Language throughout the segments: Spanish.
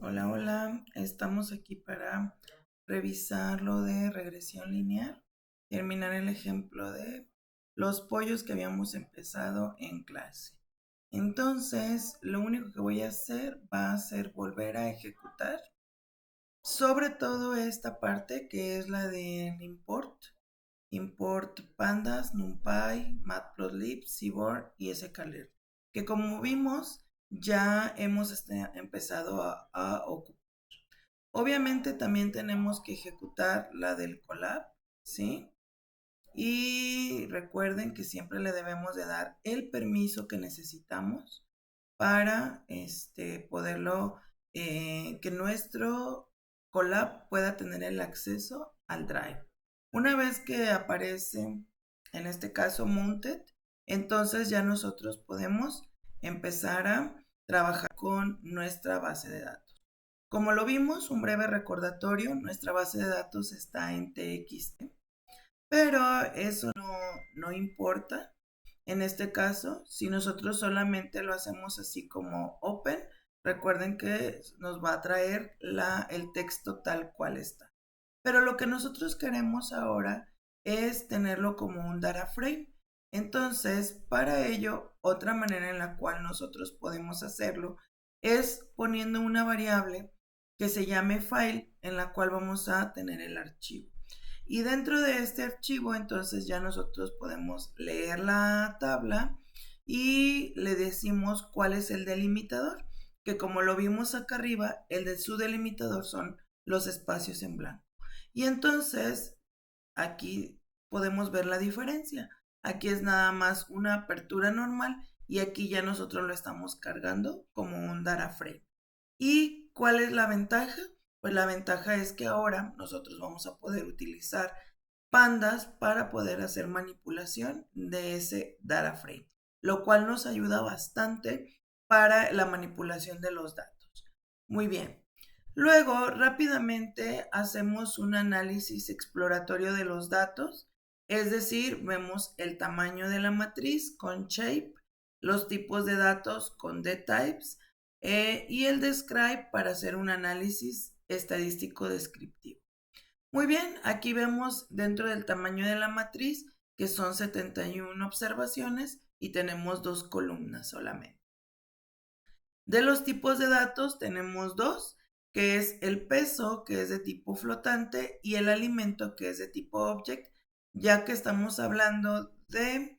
Hola, hola. Estamos aquí para revisar lo de regresión lineal, terminar el ejemplo de los pollos que habíamos empezado en clase. Entonces, lo único que voy a hacer va a ser volver a ejecutar, sobre todo esta parte que es la del import pandas, numpy, matplotlib, seaborn y sklearn, que como vimos ya hemos empezado a ocupar. Obviamente también tenemos que ejecutar la del collab, ¿sí? Y recuerden que siempre le debemos de dar el permiso que necesitamos para poderlo, que nuestro collab pueda tener el acceso al drive. Una vez que aparece, en este caso mounted, entonces ya nosotros podemos empezar a trabajar con nuestra base de datos. Como lo vimos, un breve recordatorio, nuestra base de datos está en TXT, pero eso no importa. En este caso, si nosotros solamente lo hacemos así como open, recuerden que nos va a traer el texto tal cual está. Pero lo que nosotros queremos ahora es tenerlo como un data frame. Entonces, para ello, otra manera en la cual nosotros podemos hacerlo es poniendo una variable que se llame file, en la cual vamos a tener el archivo. Y dentro de este archivo, entonces ya nosotros podemos leer la tabla y le decimos cuál es el delimitador, que como lo vimos acá arriba, el de su delimitador son los espacios en blanco. Y entonces aquí podemos ver la diferencia. Aquí es nada más una apertura normal y aquí ya nosotros lo estamos cargando como un data frame. ¿Y cuál es la ventaja? Pues la ventaja es que ahora nosotros vamos a poder utilizar pandas para poder hacer manipulación de ese data frame, lo cual nos ayuda bastante para la manipulación de los datos. Muy bien. Luego, rápidamente hacemos un análisis exploratorio de los datos, es decir, vemos el tamaño de la matriz con shape, los tipos de datos con dtypes y el describe para hacer un análisis estadístico descriptivo. Muy bien, aquí vemos dentro del tamaño de la matriz que son 71 observaciones y tenemos dos columnas solamente. De los tipos de datos tenemos dos, que es el peso, que es de tipo flotante, y el alimento, que es de tipo object, ya que estamos hablando de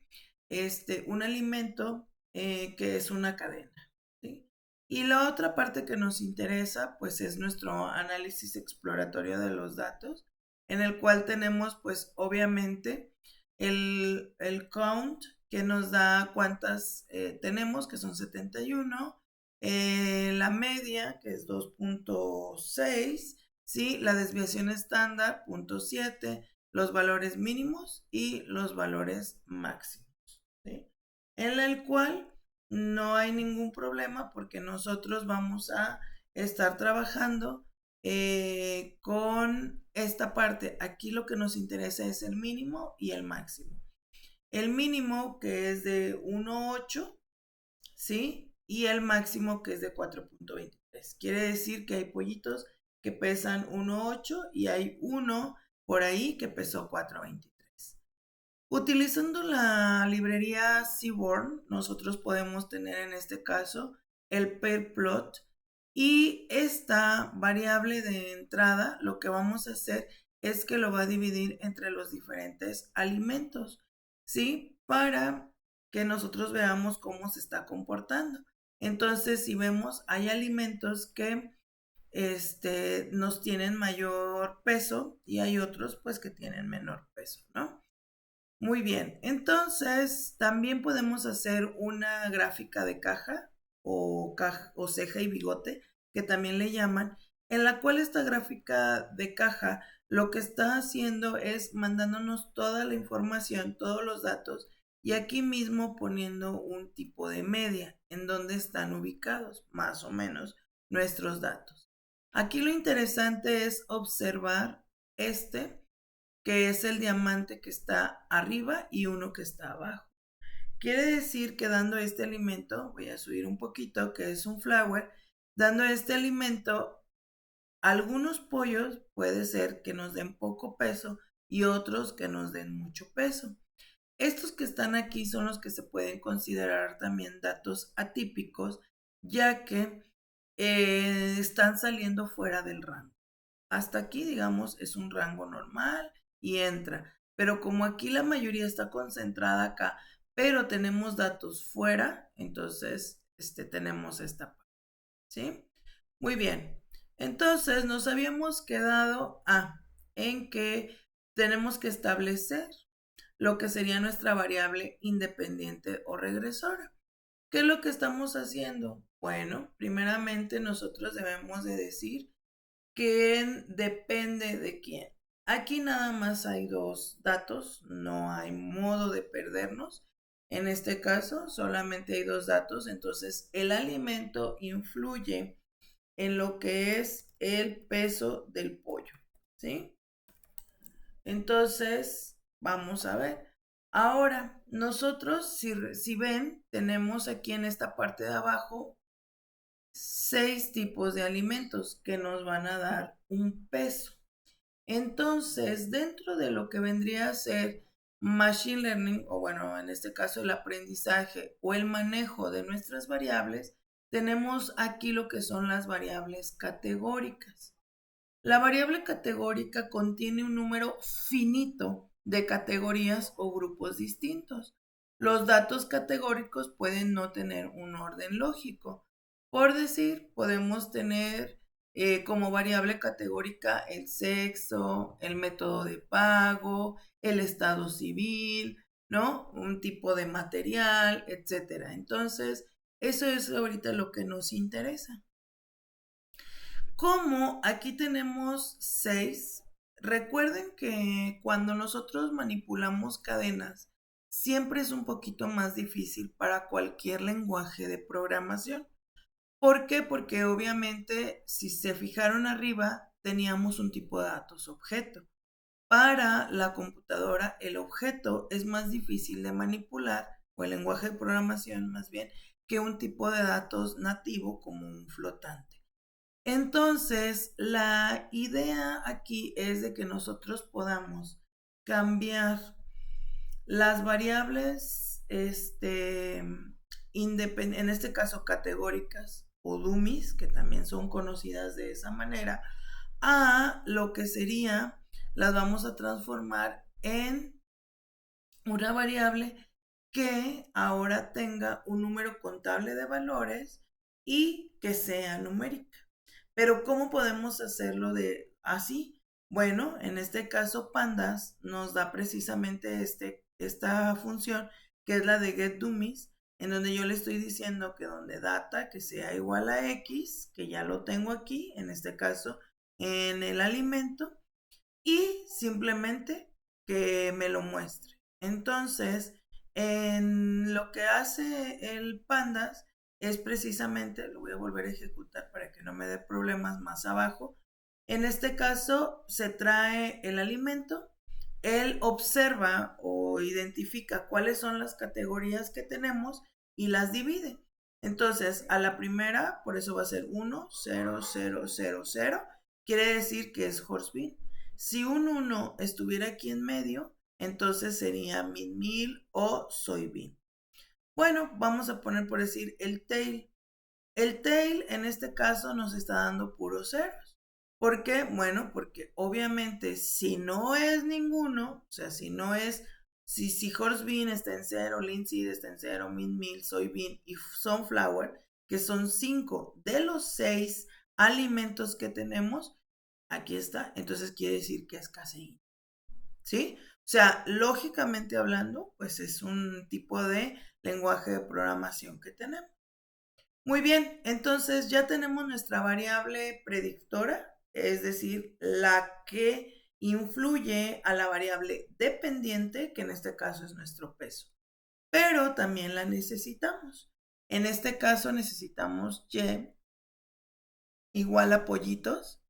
un alimento que es una cadena. ¿Sí? Y la otra parte que nos interesa, pues es nuestro análisis exploratorio de los datos, en el cual tenemos, pues obviamente, el count, que nos da cuántas tenemos, que son 71, la media, que es 2.6, ¿sí? La desviación estándar, 0.7, los valores mínimos y los valores máximos, ¿sí? En el cual no hay ningún problema porque nosotros vamos a estar trabajando con esta parte. Aquí lo que nos interesa es el mínimo y el máximo. El mínimo que es de 1.8, ¿sí? Y el máximo que es de 4.23. Quiere decir que hay pollitos que pesan 1.8 y hay uno por ahí que pesó 4.23. Utilizando la librería Seaborn, nosotros podemos tener en este caso el pair plot y esta variable de entrada lo que vamos a hacer es que lo va a dividir entre los diferentes alimentos, ¿sí? Para que nosotros veamos cómo se está comportando. Entonces, si vemos, hay alimentos que nos tienen mayor peso y hay otros pues que tienen menor peso, ¿no? Muy bien, entonces también podemos hacer una gráfica de caja o ceja y bigote, que también le llaman, en la cual esta gráfica de caja lo que está haciendo es mandándonos toda la información, todos los datos, y aquí mismo poniendo un tipo de media en donde están ubicados más o menos nuestros datos. Aquí lo interesante es observar que es el diamante que está arriba y uno que está abajo. Quiere decir que dando este alimento, voy a subir un poquito, que es un flower, Dando este alimento, algunos pollos puede ser que nos den poco peso y otros que nos den mucho peso. Estos que están aquí son los que se pueden considerar también datos atípicos, ya que están saliendo fuera del rango. Hasta aquí, digamos, es un rango normal y entra. Pero como aquí la mayoría está concentrada acá, pero tenemos datos fuera, entonces tenemos esta parte, ¿sí? Muy bien. Entonces nos habíamos quedado en que tenemos que establecer lo que sería nuestra variable independiente o regresora. ¿Qué es lo que estamos haciendo? Bueno, primeramente nosotros debemos de decir quién depende de quién. Aquí nada más hay dos datos, no hay modo de perdernos. En este caso solamente hay dos datos, entonces el alimento influye en lo que es el peso del pollo, ¿sí? Entonces, vamos a ver. Ahora, nosotros, si ven, tenemos aquí en esta parte de abajo 6 tipos de alimentos que nos van a dar un peso. Entonces, dentro de lo que vendría a ser Machine Learning, o bueno, en este caso el aprendizaje o el manejo de nuestras variables, tenemos aquí lo que son las variables categóricas. La variable categórica contiene un número finito de categorías o grupos distintos. Los datos categóricos pueden no tener un orden lógico. Por decir, podemos tener como variable categórica el sexo, el método de pago, el estado civil, ¿no? Un tipo de material, etcétera. Entonces, eso es ahorita lo que nos interesa. Como aquí tenemos 6, recuerden que cuando nosotros manipulamos cadenas, siempre es un poquito más difícil para cualquier lenguaje de programación. ¿Por qué? Porque obviamente, si se fijaron arriba, teníamos un tipo de datos objeto. Para la computadora, el objeto es más difícil de manipular, o el lenguaje de programación más bien, que un tipo de datos nativo como un flotante. Entonces, la idea aquí es de que nosotros podamos cambiar las variables, en este caso categóricas o dummies, que también son conocidas de esa manera, a lo que sería, las vamos a transformar en una variable que ahora tenga un número contable de valores y que sea numérica. Pero ¿cómo podemos hacerlo de así? Bueno, en este caso Pandas nos da precisamente esta función que es la de getDummies, en donde yo le estoy diciendo que donde data que sea igual a x, que ya lo tengo aquí, en este caso en el alimento, y simplemente que me lo muestre. Entonces, en lo que hace el Pandas es precisamente, lo voy a volver a ejecutar para que no me dé problemas más abajo. En este caso, se trae el alimento, él observa o identifica cuáles son las categorías que tenemos y las divide. Entonces, a la primera, por eso va a ser 1, 0, 0, 0, 0, quiere decir que es horse bean. Si un 1 estuviera aquí en medio, entonces sería min o soybean. Bueno, vamos a poner por decir el tail. El tail en este caso nos está dando puros ceros. ¿Por qué? Bueno, porque obviamente si no es ninguno, o sea, si no es, si horse bean está en 0, linseed está en 0, meal, soybean y sunflower, que son 5 de los 6 alimentos que tenemos, aquí está, entonces quiere decir que es caseína, ¿sí? O sea, lógicamente hablando, pues es un tipo de lenguaje de programación que tenemos. Muy bien, entonces ya tenemos nuestra variable predictora, es decir, la que influye a la variable dependiente, que en este caso es nuestro peso. Pero también la necesitamos. En este caso necesitamos y igual a pollitos.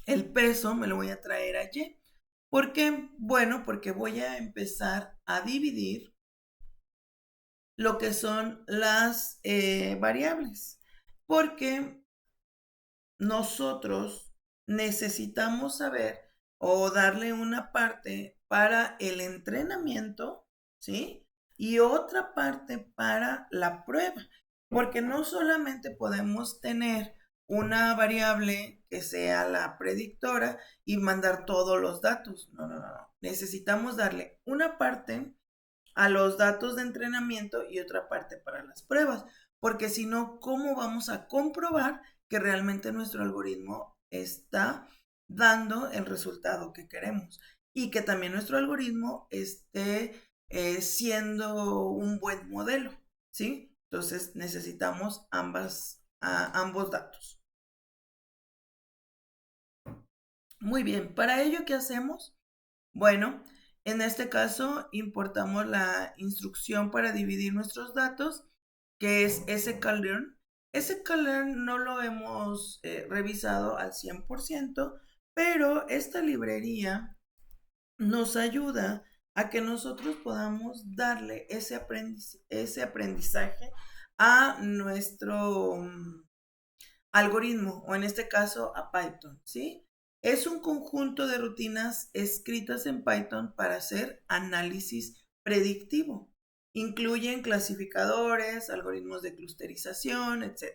El peso me lo voy a traer a y. ¿Por qué? Bueno, porque voy a empezar a dividir lo que son las variables. porque nosotros necesitamos saber o darle una parte para el entrenamiento, ¿sí? Y otra parte para la prueba, porque no solamente podemos tener una variable que sea la predictora y mandar todos los datos. No, no, no, no. Necesitamos darle una parte a los datos de entrenamiento y otra parte para las pruebas, porque si no, ¿cómo vamos a comprobar que realmente nuestro algoritmo está dando el resultado que queremos y que también nuestro algoritmo esté siendo un buen modelo? ¿Sí? Entonces necesitamos ambos datos. Muy bien, para ello, ¿qué hacemos? Bueno, en este caso importamos la instrucción para dividir nuestros datos, que es sklearn. Sklearn no lo hemos revisado al 100%, pero esta librería nos ayuda a que nosotros podamos darle ese aprendizaje a nuestro algoritmo, o en este caso a Python, ¿sí? Es un conjunto de rutinas escritas en Python para hacer análisis predictivo. Incluyen clasificadores, algoritmos de clusterización, etc.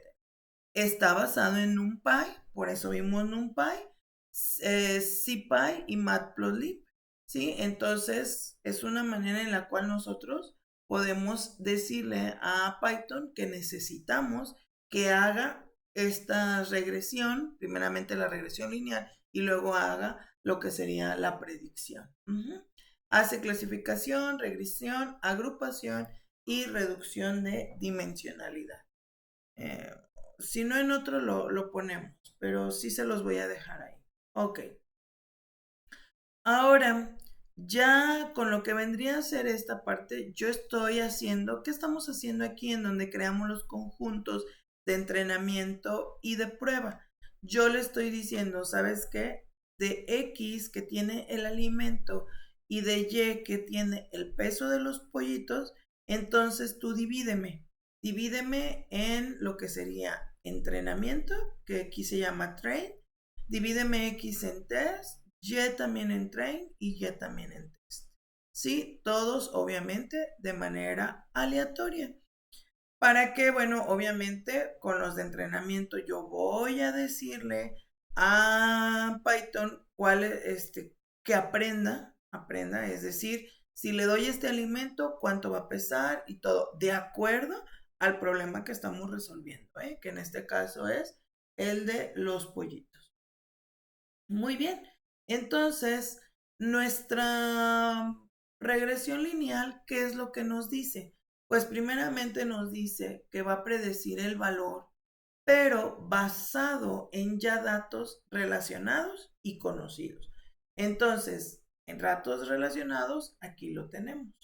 Está basado en NumPy, por eso vimos NumPy, SciPy y Matplotlib, ¿sí? Entonces, es una manera en la cual nosotros podemos decirle a Python que necesitamos que haga esta regresión, primeramente la regresión lineal, y luego haga lo que sería la predicción. Hace clasificación, regresión, agrupación y reducción de dimensionalidad. Eh, si no en otro lo ponemos, pero sí se los voy a dejar ahí. Ok. Ahora, ya con lo que vendría a ser esta parte, yo estoy haciendo, ¿qué estamos haciendo aquí en donde creamos los conjuntos de entrenamiento y de prueba? Yo le estoy diciendo, ¿sabes qué? De X que tiene el alimento y de Y que tiene el peso de los pollitos, entonces tú divídeme. Divídeme en lo que sería entrenamiento, que aquí se llama train. Divídeme X en test, Y también en train y Y también en test. Sí, todos obviamente de manera aleatoria. Para que, bueno, obviamente con los de entrenamiento yo voy a decirle a Python que aprenda, es decir, si le doy este alimento, cuánto va a pesar y todo, de acuerdo al problema que estamos resolviendo, que en este caso es el de los pollitos. Muy bien. Entonces, nuestra regresión lineal, ¿qué es lo que nos dice? Pues primeramente nos dice que va a predecir el valor, pero basado en ya datos relacionados y conocidos. Entonces, en datos relacionados, aquí lo tenemos.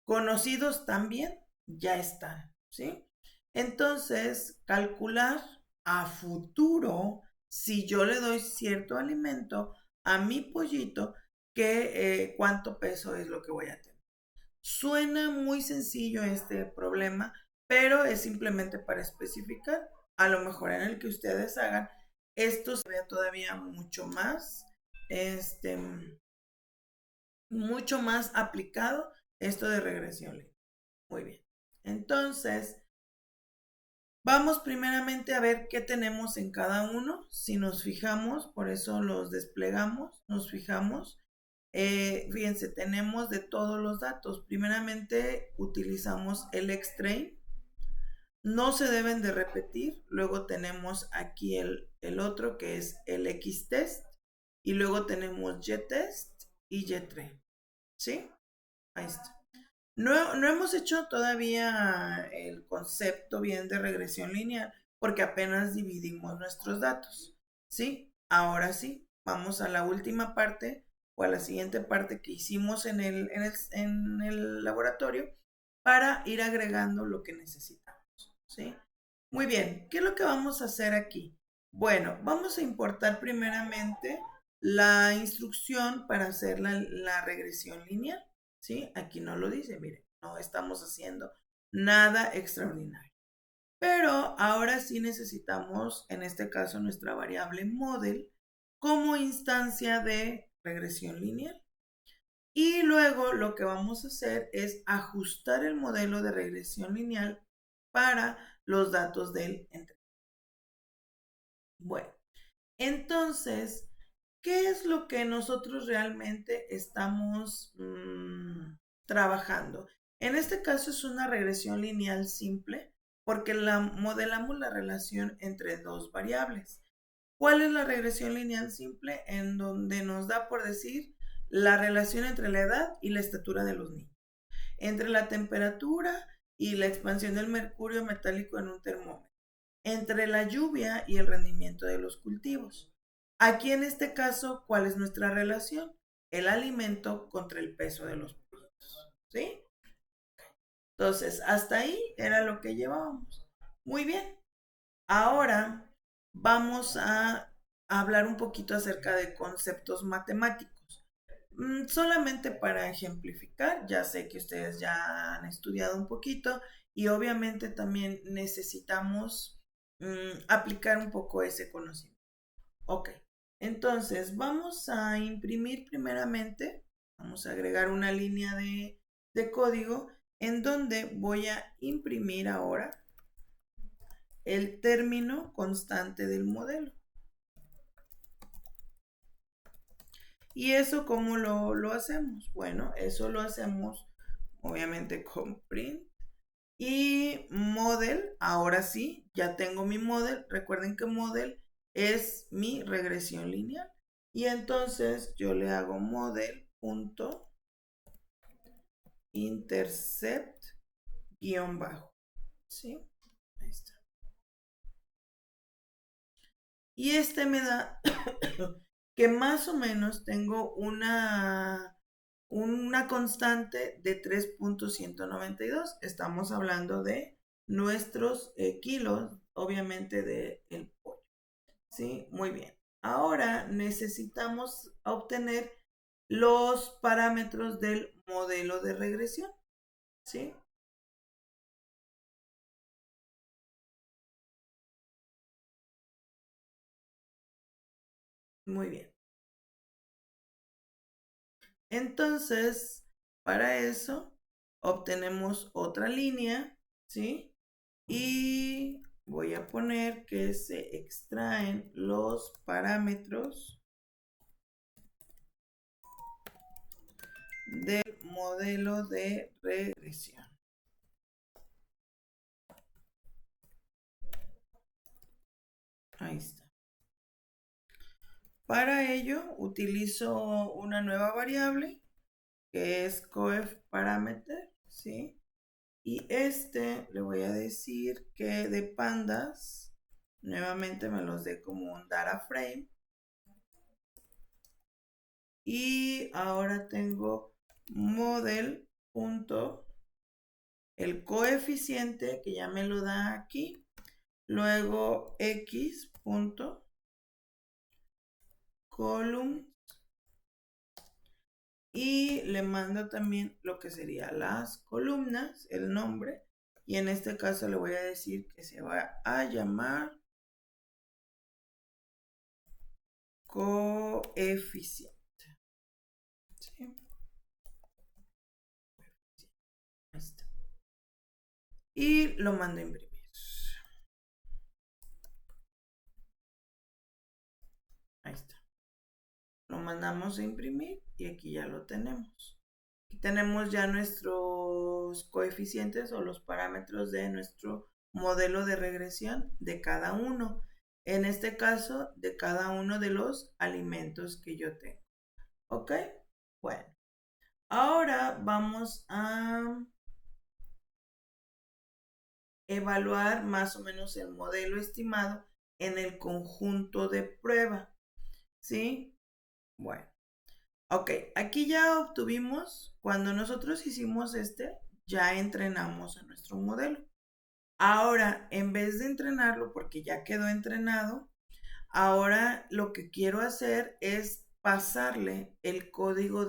Conocidos también, ya están, ¿sí? Entonces, calcular a futuro, si yo le doy cierto alimento a mi pollito, cuánto peso es lo que voy a tener. Suena muy sencillo este problema, pero es simplemente para especificar. A lo mejor en el que ustedes hagan, esto se vea todavía este, mucho más aplicado esto de regresión lineal. Muy bien. Entonces, vamos primeramente a ver qué tenemos en cada uno. Si nos fijamos, por eso los desplegamos, nos fijamos. Fíjense, tenemos de todos los datos. Primeramente utilizamos el xtrain. No se deben de repetir. Luego tenemos aquí el otro que es el xtest. Y luego tenemos ytest y ytrain. ¿Sí? Ahí está. No hemos hecho todavía el concepto bien de regresión lineal porque apenas dividimos nuestros datos. ¿Sí? Ahora sí, vamos a la última parte o a la siguiente parte que hicimos en el laboratorio para ir agregando lo que necesitamos. ¿Sí? Muy bien, ¿qué es lo que vamos a hacer aquí? Bueno, vamos a importar primeramente la instrucción para hacer la regresión lineal. ¿Sí? Aquí no lo dice, miren, no estamos haciendo nada extraordinario. Pero ahora sí necesitamos, en este caso, nuestra variable model como instancia de regresión lineal. Y luego lo que vamos a hacer es ajustar el modelo de regresión lineal para los datos del entrenamiento. Bueno, entonces, ¿qué es lo que nosotros realmente estamos trabajando? En este caso es una regresión lineal simple porque modelamos la relación entre dos variables. ¿Cuál es la regresión lineal simple? En donde nos da por decir la relación entre la edad y la estatura de los niños, entre la temperatura y la expansión del mercurio metálico en un termómetro, entre la lluvia y el rendimiento de los cultivos. Aquí en este caso, ¿cuál es nuestra relación? El alimento contra el peso de los productos. ¿Sí? Entonces, hasta ahí era lo que llevábamos. Muy bien. Ahora vamos a hablar un poquito acerca de conceptos matemáticos. Solamente para ejemplificar, ya sé que ustedes ya han estudiado un poquito y obviamente también necesitamos aplicar un poco ese conocimiento. Ok, entonces vamos a imprimir primeramente, vamos a agregar una línea de código en donde voy a imprimir ahora el término constante del modelo. ¿Y eso cómo lo hacemos? Bueno, eso lo hacemos obviamente con print y model. Ahora sí, ya tengo mi model. Recuerden que model es mi regresión lineal. Y entonces yo le hago model.intercept guión bajo. ¿Sí? Ahí está. Y este me da que más o menos tengo una constante de 3.192. Estamos hablando de nuestros kilos, obviamente, del pollo. ¿Sí? Muy bien. Ahora necesitamos obtener los parámetros del modelo de regresión. ¿Sí? Muy bien. Entonces, para eso, obtenemos otra línea, ¿sí? Y voy a poner que se extraen los parámetros del modelo de regresión. Ahí está. Para ello utilizo una nueva variable que es coefParameter, ¿sí? Y este le voy a decir que de pandas, nuevamente me los dé como un data frame. Y ahora tengo model. El coeficiente que ya me lo da aquí. Luego x punto column y le mando también lo que sería las columnas, el nombre, y en este caso le voy a decir que se va a llamar coeficiente. ¿Sí? Ahí está. Y lo mando a imprimir. Ahí está. Lo mandamos a imprimir y aquí ya lo tenemos. Aquí tenemos ya nuestros coeficientes o los parámetros de nuestro modelo de regresión de cada uno. En este caso, de cada uno de los alimentos que yo tengo. ¿Ok? Bueno, ahora vamos a evaluar más o menos el modelo estimado en el conjunto de prueba. ¿Sí? Bueno. Ok, aquí ya obtuvimos, cuando nosotros hicimos ya entrenamos a nuestro modelo. Ahora, en vez de entrenarlo, porque ya quedó entrenado, ahora lo que quiero hacer es pasarle el código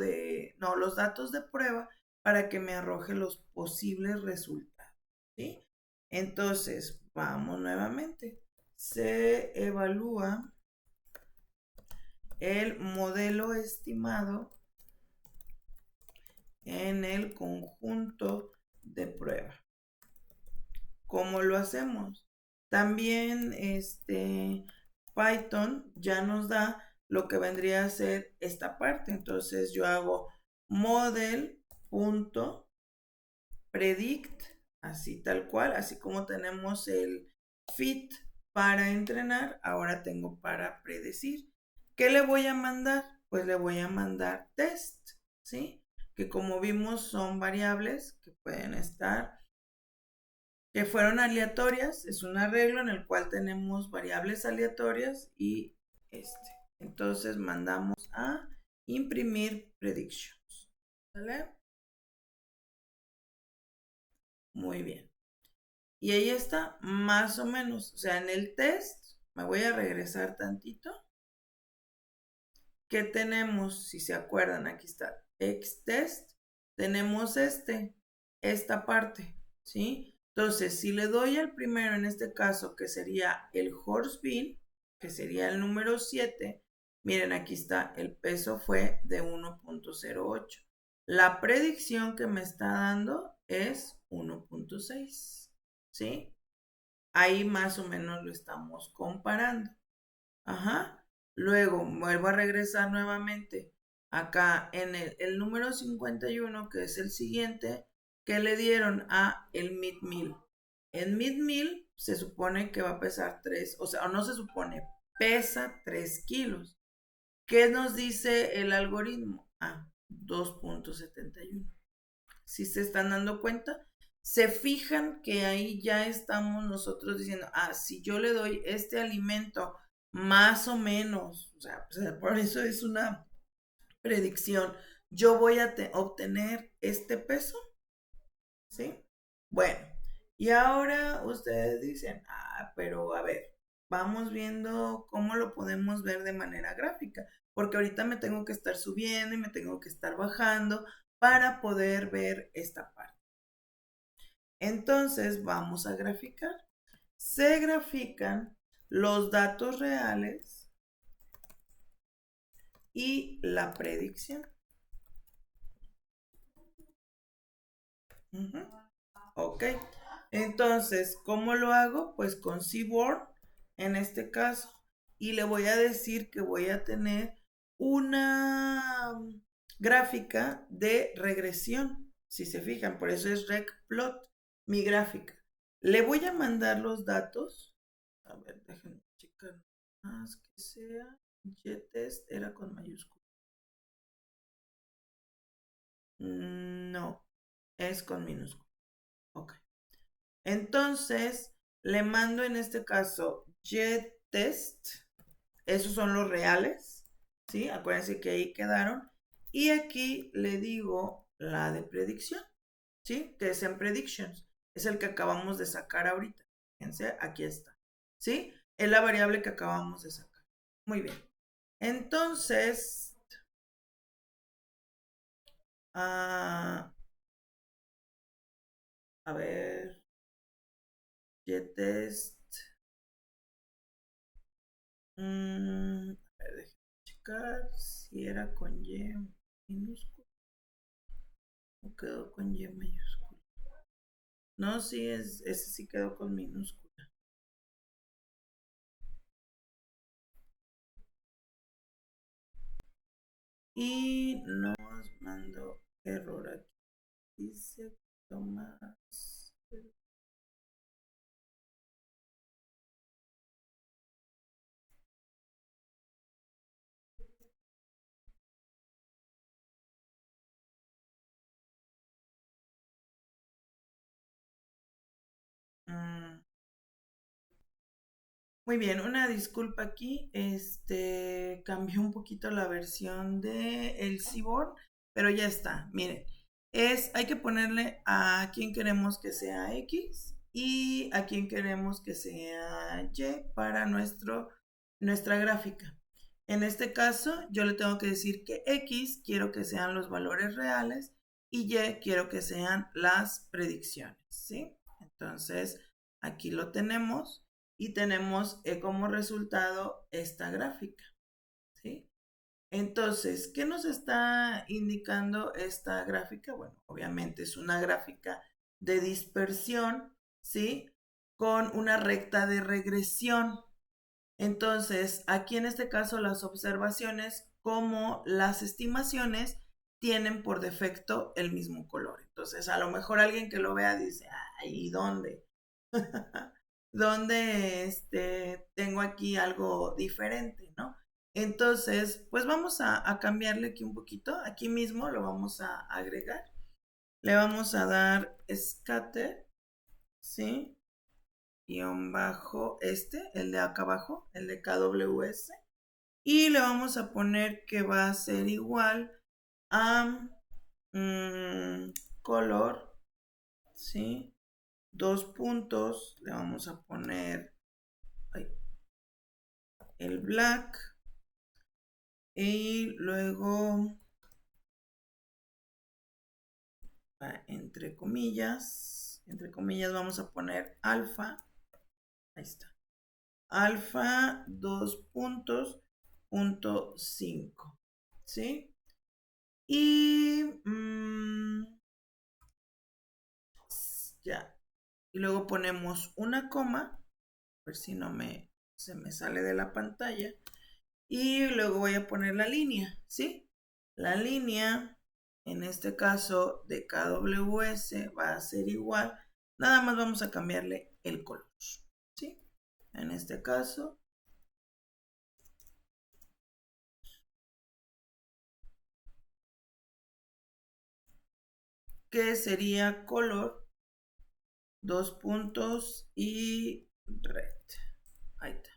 no, los datos de prueba para que me arroje los posibles resultados. ¿Sí? Entonces, vamos nuevamente. Se evalúa el modelo estimado en el conjunto de prueba. ¿Cómo lo hacemos? También Python ya nos da lo que vendría a ser esta parte. Entonces yo hago model.predict, así tal cual, así como tenemos el fit para entrenar, ahora tengo para predecir. ¿Qué le voy a mandar? Pues le voy a mandar test, ¿sí? Que como vimos son variables que pueden estar, que fueron aleatorias, es un arreglo en el cual tenemos variables aleatorias y Entonces mandamos a imprimir predictions, ¿vale? Muy bien. Y ahí está, más o menos, o sea, en el test, me voy a regresar tantito. ¿Qué tenemos? Si se acuerdan, aquí está, xtest, tenemos esta parte, ¿sí? Entonces, si le doy al primero, en este caso, que sería el horse bean, que sería el número 7, miren, aquí está, el peso fue de 1.08. La predicción que me está dando es 1.6, ¿sí? Ahí más o menos lo estamos comparando. Ajá. Luego vuelvo a regresar nuevamente acá en el número 51, que es el siguiente, que le dieron a el mid-meal. El mid-meal se supone que va a pesar 3, o sea, no se supone, pesa 3 kilos. ¿Qué nos dice el algoritmo? 2.71. Si se están dando cuenta, se fijan que ahí ya estamos nosotros diciendo, si yo le doy este alimento más o menos, o sea, por eso es una predicción, yo voy a obtener este peso, ¿sí? Bueno, y ahora ustedes dicen, pero a ver, vamos viendo cómo lo podemos ver de manera gráfica, porque ahorita me tengo que estar subiendo y me tengo que estar bajando para poder ver esta parte. Entonces vamos a graficar. Se grafican los datos reales y la predicción. Ok. Entonces, ¿cómo lo hago? Pues con Seaborn, en este caso. Y le voy a decir que voy a tener una gráfica de regresión. Si se fijan, por eso es recplot, mi gráfica. Le voy a mandar los datos. A ver, déjenme checar más que sea. YTest era con mayúscula. No, es con minúscula. Ok. Entonces, le mando en este caso YTest. Esos son los reales. ¿Sí? Acuérdense que ahí quedaron. Y aquí le digo la de predicción. ¿Sí? Que es en predictions. Es el que acabamos de sacar ahorita. Fíjense, aquí está. ¿Sí? Es la variable que acabamos de sacar. Muy bien. Entonces, a ver, YTest. A ver, déjame checar si era con Y minúscula o quedó con Y mayúscula. No, sí, ese sí quedó con minúscula. Y nos mandó error aquí. Dice Tomás. Muy bien, una disculpa aquí. Cambió un poquito la versión de el Seaborn, pero ya está. Miren, hay que ponerle a quién queremos que sea X y a quién queremos que sea Y para nuestra gráfica. En este caso, yo le tengo que decir que X quiero que sean los valores reales y Y quiero que sean las predicciones, ¿sí? Entonces, Aquí lo tenemos y tenemos como resultado esta gráfica, ¿sí? Entonces, ¿qué nos está indicando esta gráfica? Bueno, obviamente es una gráfica de dispersión, ¿sí? Con una recta de regresión. Entonces, aquí en este caso las observaciones como las estimaciones tienen por defecto el mismo color. Entonces, a lo mejor alguien que lo vea dice, ay, ¿dónde? ¿Dónde tengo aquí algo diferente, ¿no? Entonces, pues vamos a cambiarle aquí un poquito. Aquí mismo lo vamos a agregar. Le vamos a dar scatter, ¿sí? Guión bajo el de acá abajo, el de KWS. Y le vamos a poner que va a ser igual a color, ¿sí? Dos puntos, le vamos a poner el black y luego entre comillas vamos a poner alfa, ahí está, alfa 2 puntos, punto 5, ¿sí? Y ya, y luego ponemos una coma, a ver si no se me sale de la pantalla, y luego voy a poner la línea, ¿sí? La línea, en este caso de KWS, va a ser igual, nada más vamos a cambiarle el color, ¿sí? En este caso, que sería color, dos puntos y red. Ahí está.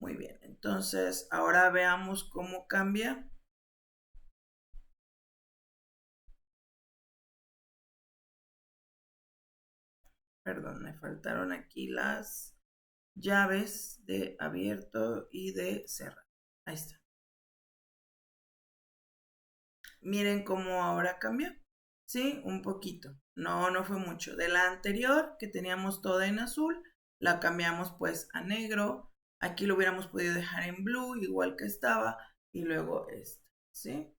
Muy bien, entonces ahora veamos cómo cambia. Perdón, me faltaron aquí las llaves de abierto y de cerrado. Ahí está. Miren cómo ahora cambió. Sí, un poquito. No, no fue mucho. De la anterior, que teníamos toda en azul, la cambiamos pues a negro. Aquí lo hubiéramos podido dejar en blue, igual que estaba. Y luego ¿sí?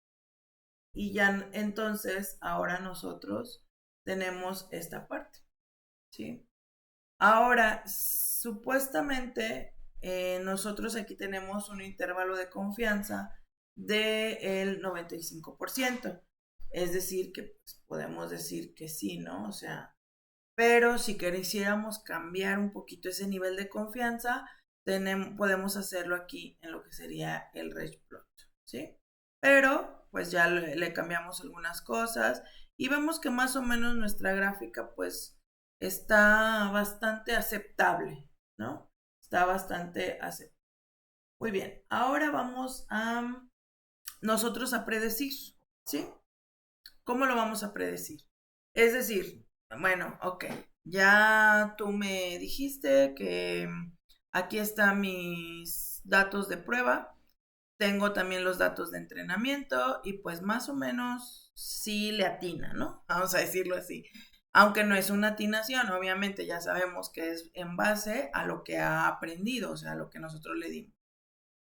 Y ya entonces, ahora nosotros tenemos esta parte, ¿sí? Ahora, supuestamente, nosotros aquí tenemos un intervalo de confianza del 95%. Es decir, que pues, podemos decir que sí, ¿no? O sea, pero si quisiéramos cambiar un poquito ese nivel de confianza, podemos hacerlo aquí en lo que sería el range plot, ¿sí? Pero pues ya le cambiamos algunas cosas y vemos que más o menos nuestra gráfica pues está bastante aceptable, ¿no? Está bastante aceptable. Muy bien, ahora vamos a nosotros a predecir, ¿sí? ¿Cómo lo vamos a predecir? Es decir, bueno, ok, ya tú me dijiste que aquí están mis datos de prueba, tengo también los datos de entrenamiento y pues más o menos sí le atina, ¿no? Vamos a decirlo así. Aunque no es una atinación, obviamente ya sabemos que es en base a lo que ha aprendido, o sea, a lo que nosotros le dimos.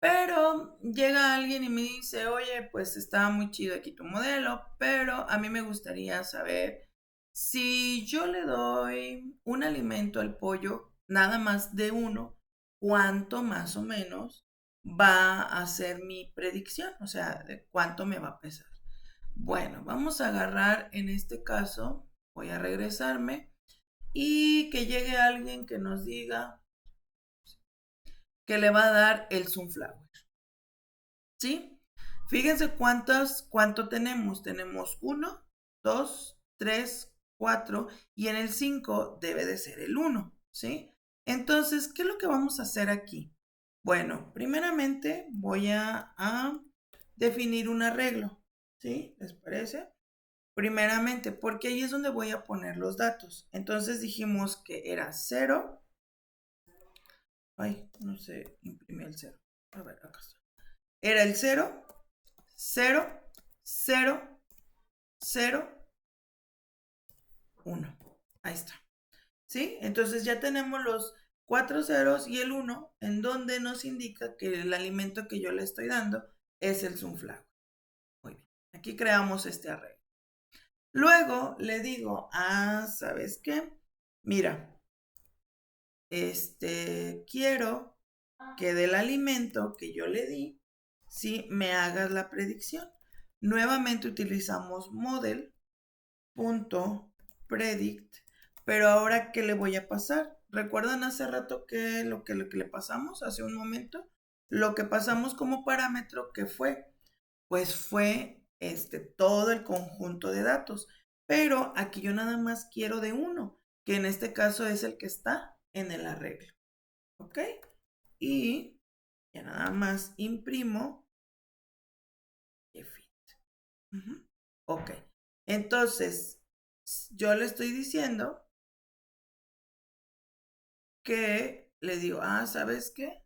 Pero llega alguien y me dice, oye, pues está muy chido aquí tu modelo, pero a mí me gustaría saber si yo le doy un alimento al pollo, nada más de uno, ¿cuánto más o menos va a ser mi predicción? O sea, de cuánto me va a pesar. Bueno, vamos a agarrar en este caso, voy a regresarme y que llegue alguien que nos diga que le va a dar el sunflower. ¿Sí? Fíjense cuánto tenemos. Tenemos 1, 2, 3, 4 y en el 5 debe de ser el 1, ¿sí? Entonces, ¿qué es lo que vamos a hacer aquí? Bueno, primeramente voy a definir un arreglo, ¿sí? ¿Les parece? Primeramente, porque ahí es donde voy a poner los datos. Entonces dijimos que era 0. Ay, no sé, imprimí el 0. A ver, acá está. Era el 0, 0, 0, 0, 1. Ahí está. ¿sí? Entonces ya tenemos los 4 ceros y el 1 en donde nos indica que el alimento que yo le estoy dando es el sunflower. Muy bien, aquí creamos este arreglo. Luego le digo, ¿sabes qué? Mira, quiero que del alimento que yo le di, ¿sí? Me hagas la predicción. Nuevamente utilizamos model.predict, pero ahora, ¿qué le voy a pasar? ¿Recuerdan hace rato lo que le pasamos hace un momento? Lo que pasamos como parámetro, ¿qué fue? Pues fue todo el conjunto de datos. Pero aquí yo nada más quiero de uno, que en este caso es el que está en el arreglo. ¿Ok? Y ya nada más imprimo fit. Ok. Entonces, yo le estoy diciendo que le digo, ¿sabes qué?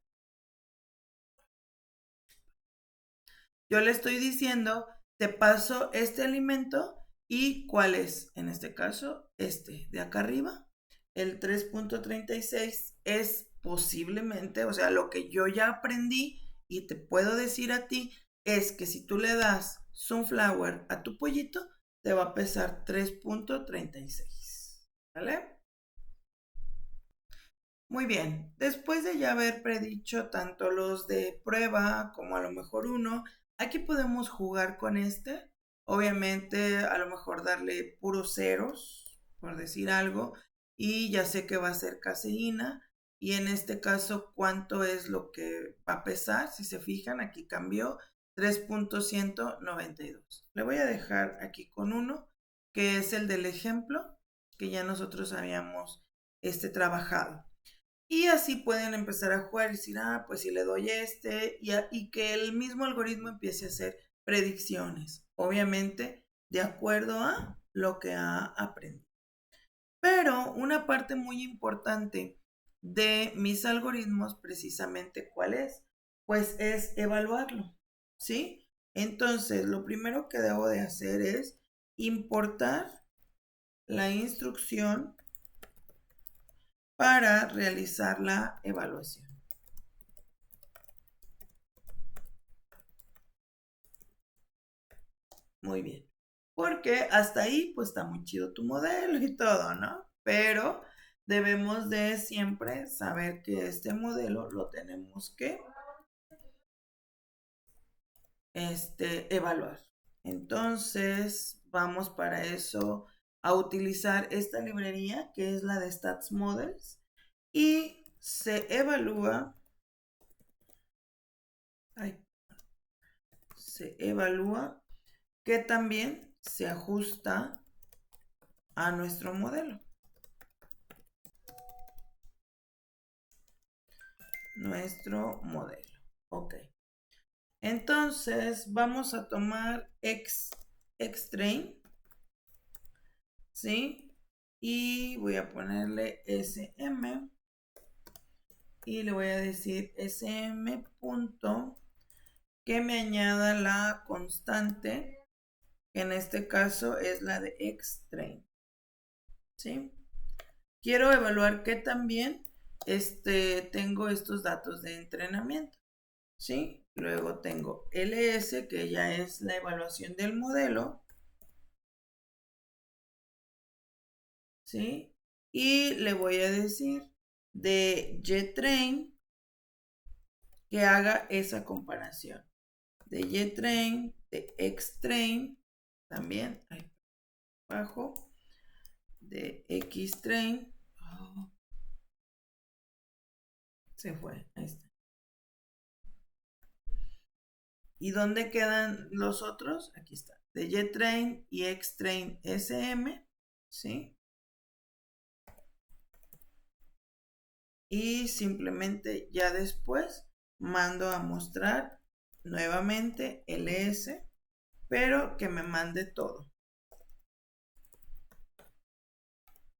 Yo le estoy diciendo, te paso este alimento y cuál es, en este caso, de acá arriba. El 3.36 es posiblemente, o sea, lo que yo ya aprendí y te puedo decir a ti es que si tú le das sunflower a tu pollito, te va a pesar 3.36. ¿Vale? Muy bien, después de ya haber predicho tanto los de prueba como a lo mejor uno, aquí podemos jugar con obviamente a lo mejor darle puros ceros, por decir algo, y ya sé que va a ser caseína, y en este caso, ¿cuánto es lo que va a pesar? Si se fijan, aquí cambió 3.192. Le voy a dejar aquí con uno, que es el del ejemplo que ya nosotros habíamos trabajado. Y así pueden empezar a jugar y decir, pues si le doy y que el mismo algoritmo empiece a hacer predicciones, obviamente de acuerdo a lo que ha aprendido. Pero una parte muy importante de mis algoritmos, precisamente, ¿cuál es? Pues es evaluarlo, ¿sí? Entonces, lo primero que debo de hacer es importar la instrucción para realizar la evaluación. Muy bien. Porque hasta ahí, pues está muy chido tu modelo y todo, ¿no? Pero debemos de siempre saber que este modelo lo tenemos que evaluar. Entonces, vamos para eso a utilizar esta librería que es la de Stats Models y se evalúa que también se ajusta a nuestro modelo. Ok. Entonces vamos a tomar xtrain, ¿sí? Y voy a ponerle sm y le voy a decir sm punto que me añada la constante, que en este caso es la de xtrain, ¿sí? Quiero evaluar que también tengo estos datos de entrenamiento, ¿sí? Luego tengo ls, que ya es la evaluación del modelo, ¿sí? Y le voy a decir de JTrain que haga esa comparación. De JTrain, de XTrain, también, ahí abajo, de XTrain. Oh, se fue, ahí está. ¿Y dónde quedan los otros? Aquí está. De JTrain y XTrain SM, ¿sí? Y simplemente ya después mando a mostrar nuevamente ls, pero que me mande todo.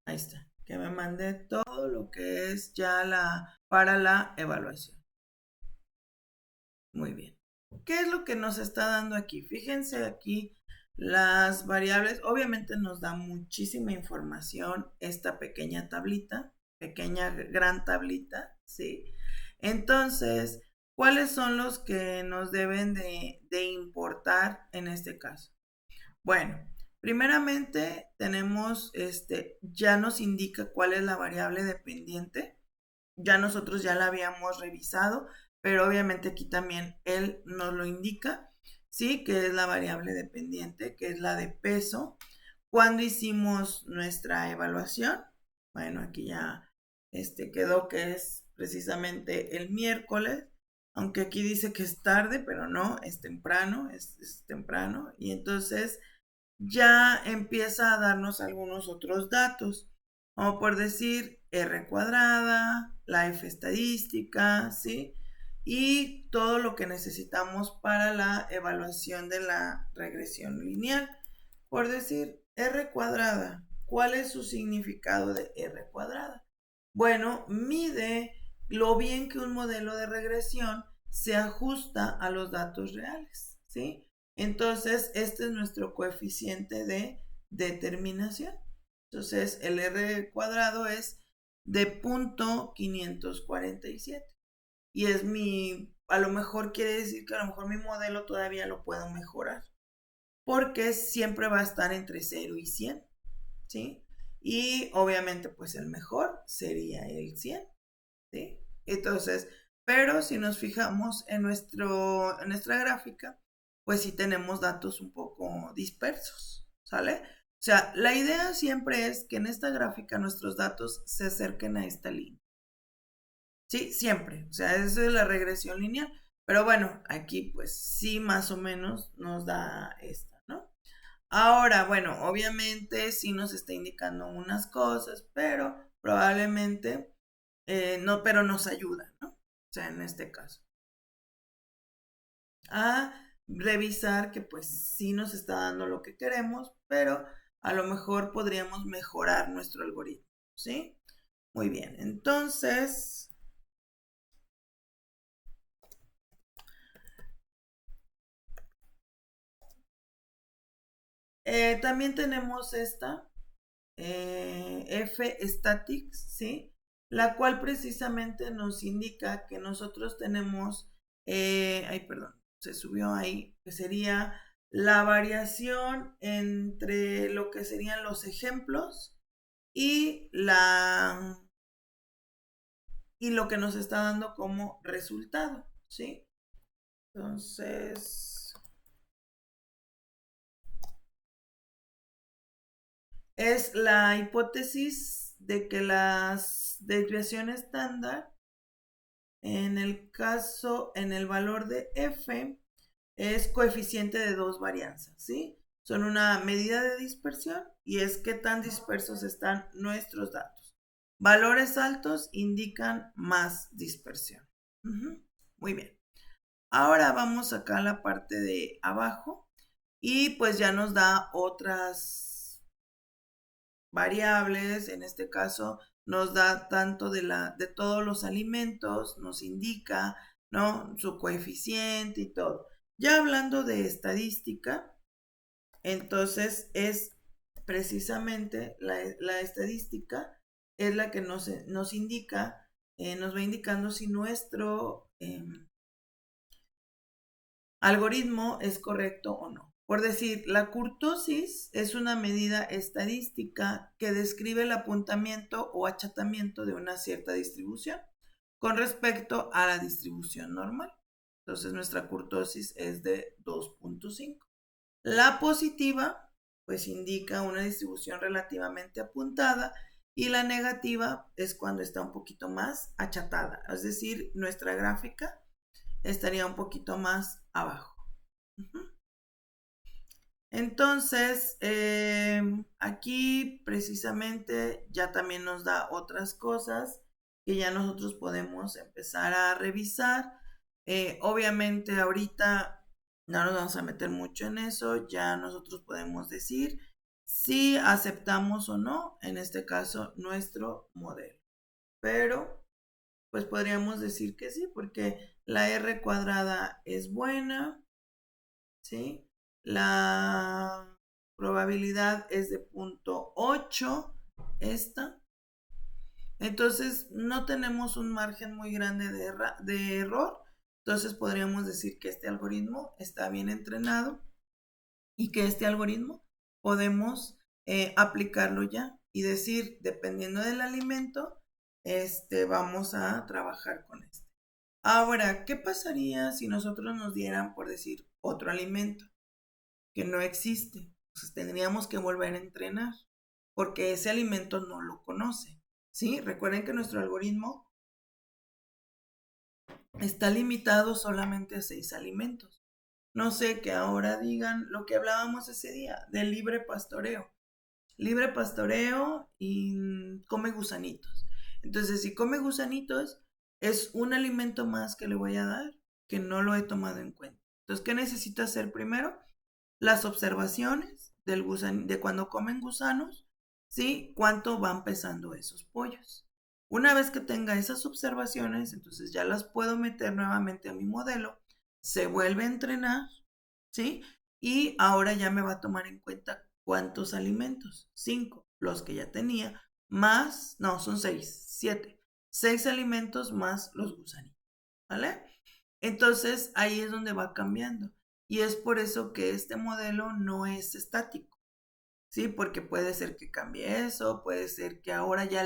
Ahí está, que me mande todo lo que es ya para la evaluación. Muy bien. ¿Qué es lo que nos está dando aquí? Fíjense aquí Las variables, obviamente nos da muchísima información esta pequeña tablita, pequeña gran tablita, ¿sí? Entonces, ¿cuáles son los que nos deben de importar en este caso? Bueno, primeramente tenemos, ya nos indica cuál es la variable dependiente. Ya nosotros ya la habíamos revisado, pero obviamente aquí también él nos lo indica, ¿sí? Que es la variable dependiente, que es la de peso. Cuando hicimos nuestra evaluación, bueno, aquí ya quedó que es precisamente el miércoles, aunque aquí dice que es tarde, pero no, es temprano, es temprano. Y entonces ya empieza a darnos algunos otros datos, como por decir R cuadrada, la F estadística, ¿sí? Y todo lo que necesitamos para la evaluación de la regresión lineal. Por decir R cuadrada, ¿cuál es su significado de R cuadrada? Bueno, mide lo bien que un modelo de regresión se ajusta a los datos reales, ¿sí? Entonces, este es nuestro coeficiente de determinación. Entonces, el R cuadrado es de 0.547. Y es a lo mejor quiere decir que a lo mejor mi modelo todavía lo puedo mejorar. Porque siempre va a estar entre 0 y 100, ¿sí? Y obviamente, pues el mejor sería el 100, ¿sí? Entonces, pero si nos fijamos en nuestra gráfica, pues sí tenemos datos un poco dispersos, ¿sale? O sea, la idea siempre es que en esta gráfica nuestros datos se acerquen a esta línea. Sí, siempre. O sea, esa es la regresión lineal. Pero bueno, aquí pues sí más o menos nos da esta, ¿no? Ahora, bueno, obviamente sí nos está indicando unas cosas, pero probablemente no, pero nos ayuda, ¿no? O sea, en este caso, a revisar que pues sí nos está dando lo que queremos, pero a lo mejor podríamos mejorar nuestro algoritmo, ¿sí? Muy bien, entonces, también tenemos esta, F statics, ¿sí? La cual precisamente nos indica que nosotros tenemos, ay, perdón, se subió ahí, que sería la variación entre lo que serían los ejemplos y y lo que nos está dando como resultado, ¿sí? Entonces, es la hipótesis de que las desviaciones estándar en el valor de f es coeficiente de dos varianzas, ¿sí? Son una medida de dispersión y es qué tan dispersos están nuestros datos. Valores altos indican más dispersión. Muy bien. Ahora vamos acá a la parte de abajo y pues ya nos da otras variables, en este caso nos da tanto de todos los alimentos, nos indica, ¿no? Su coeficiente y todo. Ya hablando de estadística, entonces es precisamente la estadística es la que nos indica, nos va indicando si nuestro algoritmo es correcto o no. Por decir, la kurtosis es una medida estadística que describe el apuntamiento o achatamiento de una cierta distribución con respecto a la distribución normal. Entonces nuestra kurtosis es de 2.5. La positiva, pues indica una distribución relativamente apuntada y la negativa es cuando está un poquito más achatada. Es decir, nuestra gráfica estaría un poquito más abajo. Entonces, aquí precisamente ya también nos da otras cosas que ya nosotros podemos empezar a revisar. Obviamente ahorita no nos vamos a meter mucho en eso, ya nosotros podemos decir si aceptamos o no, en este caso, nuestro modelo. Pero, pues podríamos decir que sí, porque la R cuadrada es buena, ¿sí? La probabilidad es de 0.8 esta. Entonces no tenemos un margen muy grande de error. Entonces podríamos decir que este algoritmo está bien entrenado y que este algoritmo podemos aplicarlo ya y decir, dependiendo del alimento, vamos a trabajar con este. Ahora, ¿qué pasaría si nosotros nos dieran, por decir, otro alimento que no existe? Pues tendríamos que volver a entrenar porque ese alimento no lo conoce. ¿Sí? Recuerden que nuestro algoritmo está limitado solamente a 6 alimentos. No sé, que ahora digan lo que hablábamos ese día, del libre pastoreo. Libre pastoreo y come gusanitos. Entonces, si come gusanitos, es un alimento más que le voy a dar que no lo he tomado en cuenta. Entonces, ¿qué necesito hacer primero? Las observaciones de cuando comen gusanos, ¿sí? ¿Cuánto van pesando esos pollos? Una vez que tenga esas observaciones, entonces ya las puedo meter nuevamente a mi modelo, se vuelve a entrenar, ¿sí? Y ahora ya me va a tomar en cuenta cuántos alimentos, 5, los que ya tenía, más, no, son 6, 7, 6 alimentos más los gusanitos, ¿vale? Entonces ahí es donde va cambiando. Y es por eso que este modelo no es estático, ¿sí? Porque puede ser que cambie eso, puede ser que ahora ya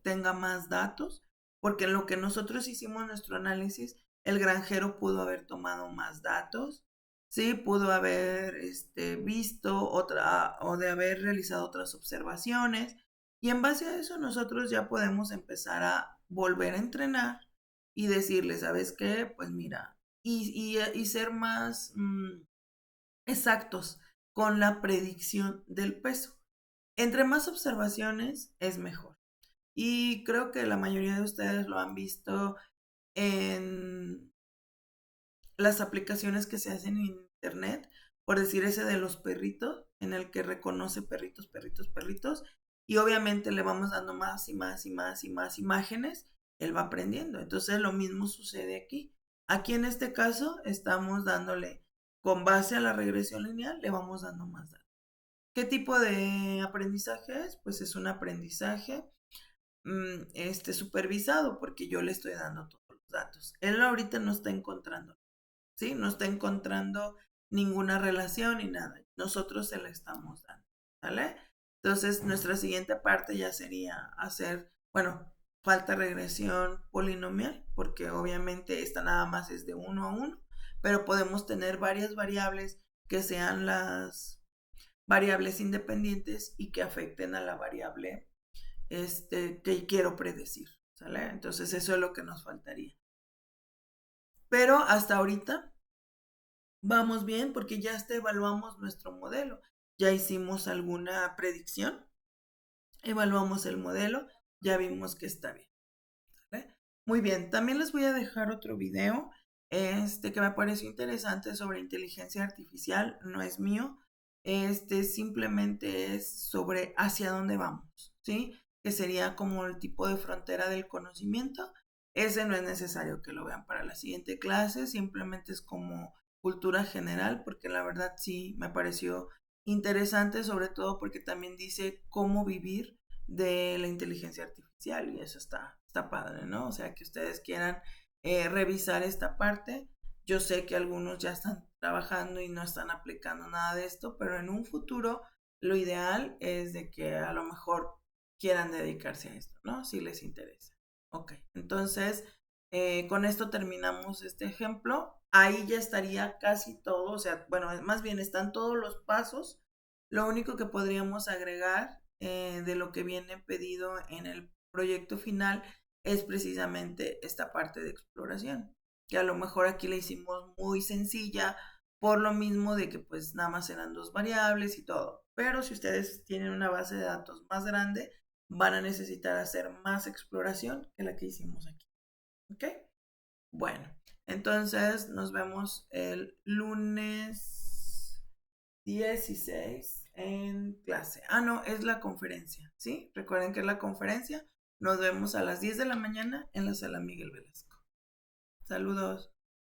tenga más datos, porque en lo que nosotros hicimos nuestro análisis, el granjero pudo haber tomado más datos, ¿sí? Pudo haber visto otra o de haber realizado otras observaciones. Y en base a eso nosotros ya podemos empezar a volver a entrenar y decirle, ¿sabes qué? Pues mira, y ser más exactos con la predicción del peso. Entre más observaciones es mejor. Y creo que la mayoría de ustedes lo han visto en las aplicaciones que se hacen en internet, por decir ese de los perritos, en el que reconoce perritos, perritos, perritos, y obviamente le vamos dando más y más y más y más imágenes, él va aprendiendo. Entonces lo mismo sucede aquí. Aquí en este caso estamos dándole, con base a la regresión lineal, le vamos dando más datos. ¿Qué tipo de aprendizaje es? Pues es un aprendizaje supervisado, porque yo le estoy dando todos los datos. Él ahorita no está encontrando, ¿sí? No está encontrando ninguna relación ni nada. Nosotros se la estamos dando, ¿vale? Entonces, nuestra siguiente parte ya sería hacer, bueno, falta regresión polinomial, porque obviamente esta nada más es de 1 a 1, pero podemos tener varias variables que sean las variables independientes y que afecten a la variable que quiero predecir, ¿sale? Entonces, eso es lo que nos faltaría. Pero hasta ahorita vamos bien porque ya evaluamos nuestro modelo. Ya hicimos alguna predicción, evaluamos el modelo, ya vimos que está bien. ¿Vale? Muy bien, también les voy a dejar otro video que me pareció interesante sobre inteligencia artificial, no es mío, simplemente es sobre hacia dónde vamos, ¿sí? Que sería como el tipo de frontera del conocimiento. Ese no es necesario que lo vean para la siguiente clase, simplemente es como cultura general, porque la verdad sí me pareció interesante, sobre todo porque también dice cómo vivir de la inteligencia artificial y eso está padre, ¿no? O sea, que ustedes quieran revisar esta parte. Yo sé que algunos ya están trabajando y no están aplicando nada de esto, pero en un futuro lo ideal es de que a lo mejor quieran dedicarse a esto, ¿no? Si les interesa. Ok, entonces con esto terminamos este ejemplo. Ahí ya estaría casi todo, o sea, bueno, más bien están todos los pasos. Lo único que podríamos agregar de lo que viene pedido en el proyecto final es precisamente esta parte de exploración, que a lo mejor aquí la hicimos muy sencilla por lo mismo de que pues nada más eran 2 variables y todo. Pero si ustedes tienen una base de datos más grande, van a necesitar hacer más exploración que la que hicimos aquí. ¿Ok? Bueno, entonces nos vemos el lunes 16 en clase. Ah, no, es la conferencia, ¿sí? Recuerden que es la conferencia. Nos vemos a las 10 de la mañana en la sala Miguel Velasco. Saludos.